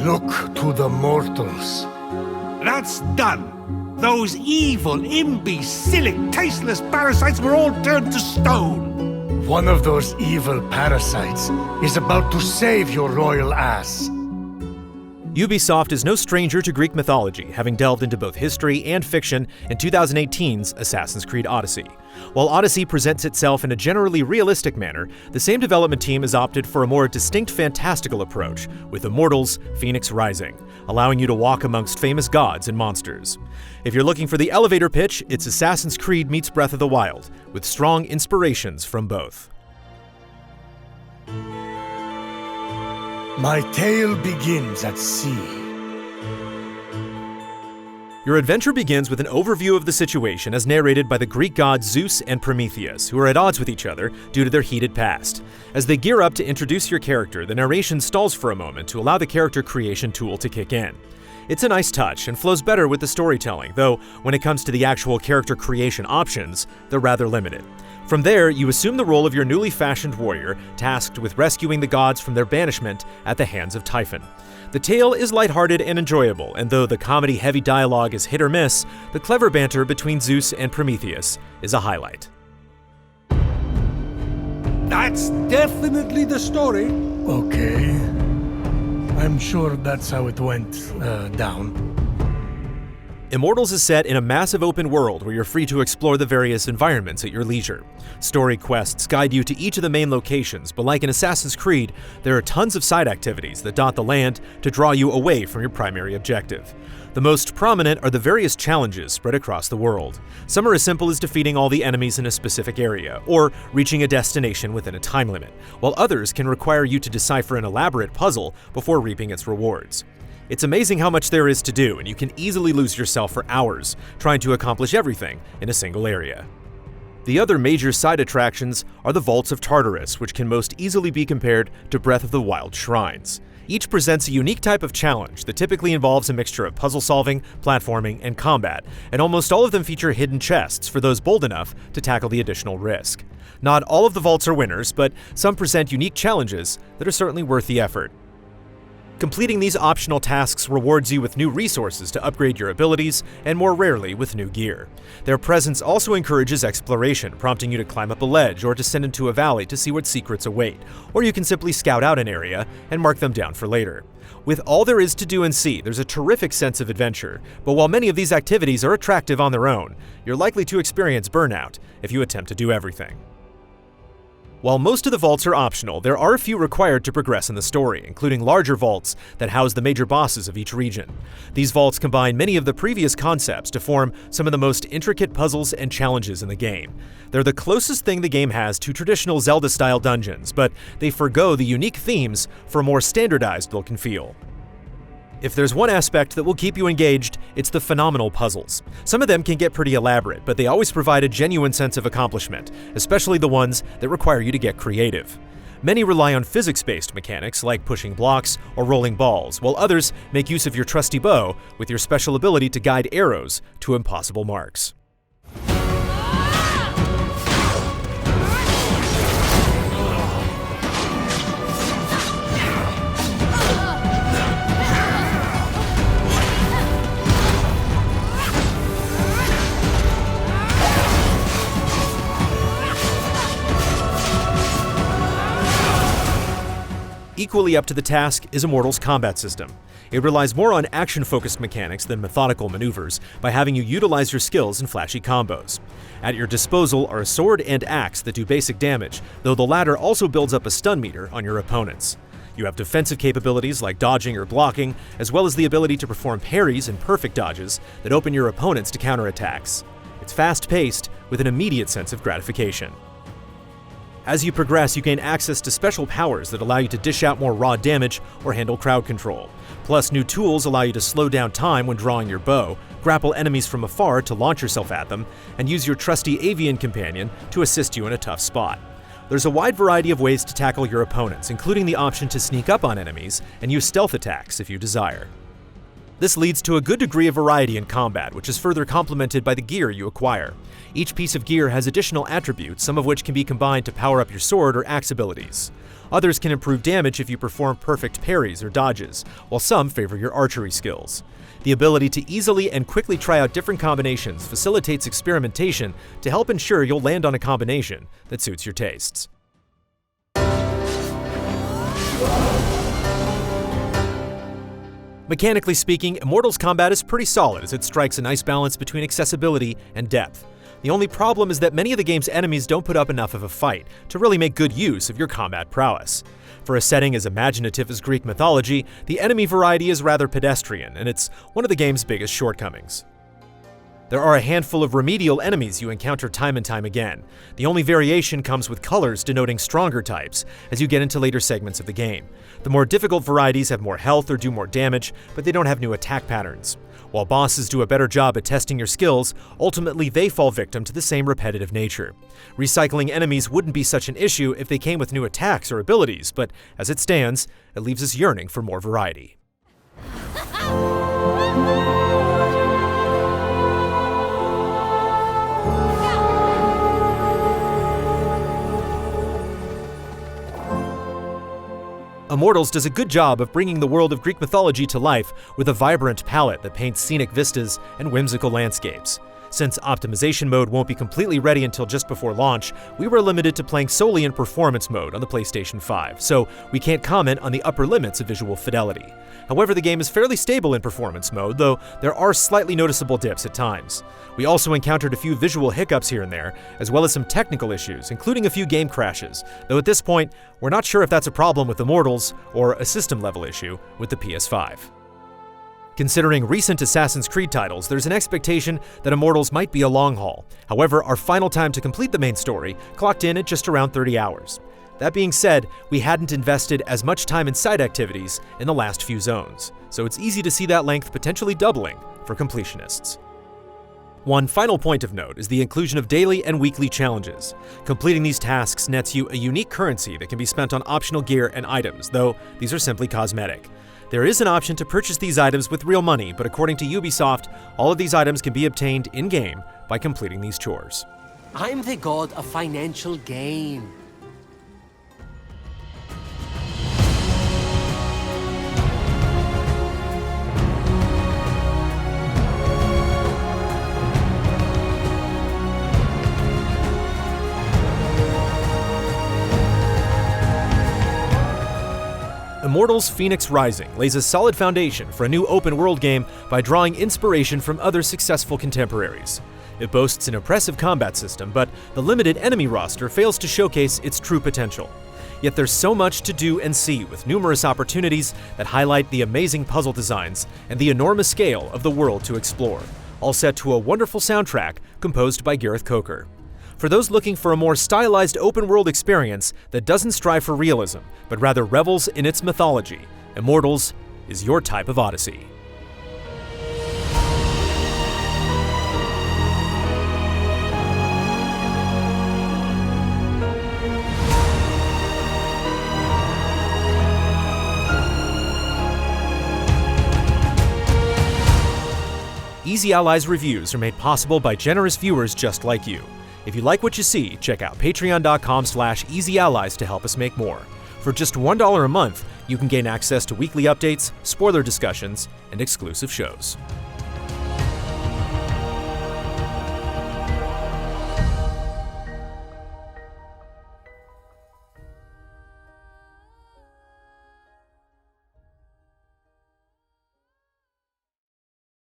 Look to the mortals. That's done. Those evil, imbecilic, tasteless parasites were all turned to stone. One of those evil parasites is about to save your royal ass. Ubisoft is no stranger to Greek mythology, having delved into both history and fiction in 2018's Assassin's Creed Odyssey. While Odyssey presents itself in a generally realistic manner, the same development team has opted for a more distinct fantastical approach with Immortals Fenyx Rising, allowing you to walk amongst famous gods and monsters. If you're looking for the elevator pitch, it's Assassin's Creed meets Breath of the Wild, with strong inspirations from both. My tale begins at sea. Your adventure begins with an overview of the situation as narrated by the Greek gods Zeus and Prometheus, who are at odds with each other due to their heated past. As they gear up to introduce your character, the narration stalls for a moment to allow the character creation tool to kick in. It's a nice touch and flows better with the storytelling, though when it comes to the actual character creation options, they're rather limited. From there, you assume the role of your newly fashioned warrior, tasked with rescuing the gods from their banishment at the hands of Typhon. The tale is lighthearted and enjoyable, and though the comedy-heavy dialogue is hit or miss, the clever banter between Zeus and Prometheus is a highlight. That's definitely the story. Okay. I'm sure that's how it went down. Immortals is set in a massive open world where you're free to explore the various environments at your leisure. Story quests guide you to each of the main locations, but like in Assassin's Creed, there are tons of side activities that dot the land to draw you away from your primary objective. The most prominent are the various challenges spread across the world. Some are as simple as defeating all the enemies in a specific area, or reaching a destination within a time limit, while others can require you to decipher an elaborate puzzle before reaping its rewards. It's amazing how much there is to do, and you can easily lose yourself for hours trying to accomplish everything in a single area. The other major side attractions are the Vaults of Tartarus, which can most easily be compared to Breath of the Wild shrines. Each presents a unique type of challenge that typically involves a mixture of puzzle solving, platforming, and combat, and almost all of them feature hidden chests for those bold enough to tackle the additional risk. Not all of the vaults are winners, but some present unique challenges that are certainly worth the effort. Completing these optional tasks rewards you with new resources to upgrade your abilities, and more rarely with new gear. Their presence also encourages exploration, prompting you to climb up a ledge or descend into a valley to see what secrets await, or you can simply scout out an area and mark them down for later. With all there is to do and see, there's a terrific sense of adventure, but while many of these activities are attractive on their own, you're likely to experience burnout if you attempt to do everything. While most of the vaults are optional, there are a few required to progress in the story, including larger vaults that house the major bosses of each region. These vaults combine many of the previous concepts to form some of the most intricate puzzles and challenges in the game. They're the closest thing the game has to traditional Zelda-style dungeons, but they forgo the unique themes for a more standardized look and feel. If there's one aspect that will keep you engaged, it's the phenomenal puzzles. Some of them can get pretty elaborate, but they always provide a genuine sense of accomplishment, especially the ones that require you to get creative. Many rely on physics-based mechanics like pushing blocks or rolling balls, while others make use of your trusty bow with your special ability to guide arrows to impossible marks. Equally up to the task is Immortals' combat system. It relies more on action-focused mechanics than methodical maneuvers by having you utilize your skills in flashy combos. At your disposal are a sword and axe that do basic damage, though the latter also builds up a stun meter on your opponents. You have defensive capabilities like dodging or blocking, as well as the ability to perform parries and perfect dodges that open your opponents to counterattacks. It's fast-paced, with an immediate sense of gratification. As you progress, you gain access to special powers that allow you to dish out more raw damage or handle crowd control. Plus, new tools allow you to slow down time when drawing your bow, grapple enemies from afar to launch yourself at them, and use your trusty avian companion to assist you in a tough spot. There's a wide variety of ways to tackle your opponents, including the option to sneak up on enemies and use stealth attacks if you desire. This leads to a good degree of variety in combat, which is further complemented by the gear you acquire. Each piece of gear has additional attributes, some of which can be combined to power up your sword or axe abilities. Others can improve damage if you perform perfect parries or dodges, while some favor your archery skills. The ability to easily and quickly try out different combinations facilitates experimentation to help ensure you'll land on a combination that suits your tastes. Mechanically speaking, Immortals combat is pretty solid as it strikes a nice balance between accessibility and depth. The only problem is that many of the game's enemies don't put up enough of a fight to really make good use of your combat prowess. For a setting as imaginative as Greek mythology, the enemy variety is rather pedestrian, and it's one of the game's biggest shortcomings. There are a handful of remedial enemies you encounter time and time again. The only variation comes with colors denoting stronger types as you get into later segments of the game. The more difficult varieties have more health or do more damage, but they don't have new attack patterns. While bosses do a better job at testing your skills, ultimately they fall victim to the same repetitive nature. Recycling enemies wouldn't be such an issue if they came with new attacks or abilities, but as it stands, it leaves us yearning for more variety. Immortals does a good job of bringing the world of Greek mythology to life with a vibrant palette that paints scenic vistas and whimsical landscapes. Since optimization mode won't be completely ready until just before launch, we were limited to playing solely in performance mode on the PlayStation 5, so we can't comment on the upper limits of visual fidelity. However, the game is fairly stable in performance mode, though there are slightly noticeable dips at times. We also encountered a few visual hiccups here and there, as well as some technical issues, including a few game crashes, though at this point, we're not sure if that's a problem with Immortals or a system-level issue with the PS5. Considering recent Assassin's Creed titles, there's an expectation that Immortals might be a long haul. However, our final time to complete the main story clocked in at just around 30 hours. That being said, we hadn't invested as much time in side activities in the last few zones, so it's easy to see that length potentially doubling for completionists. One final point of note is the inclusion of daily and weekly challenges. Completing these tasks nets you a unique currency that can be spent on optional gear and items, though these are simply cosmetic. There is an option to purchase these items with real money, but according to Ubisoft, all of these items can be obtained in-game by completing these chores. I'm the god of financial gain. Immortals Fenyx Rising lays a solid foundation for a new open-world game by drawing inspiration from other successful contemporaries. It boasts an impressive combat system, but the limited enemy roster fails to showcase its true potential. Yet there's so much to do and see, with numerous opportunities that highlight the amazing puzzle designs and the enormous scale of the world to explore, all set to a wonderful soundtrack composed by Gareth Coker. For those looking for a more stylized open-world experience that doesn't strive for realism, but rather revels in its mythology, Immortals is your type of odyssey. Easy Allies reviews are made possible by generous viewers just like you. If you like what you see, check out patreon.com/easyallies to help us make more. For just $1 a month, you can gain access to weekly updates, spoiler discussions, and exclusive shows.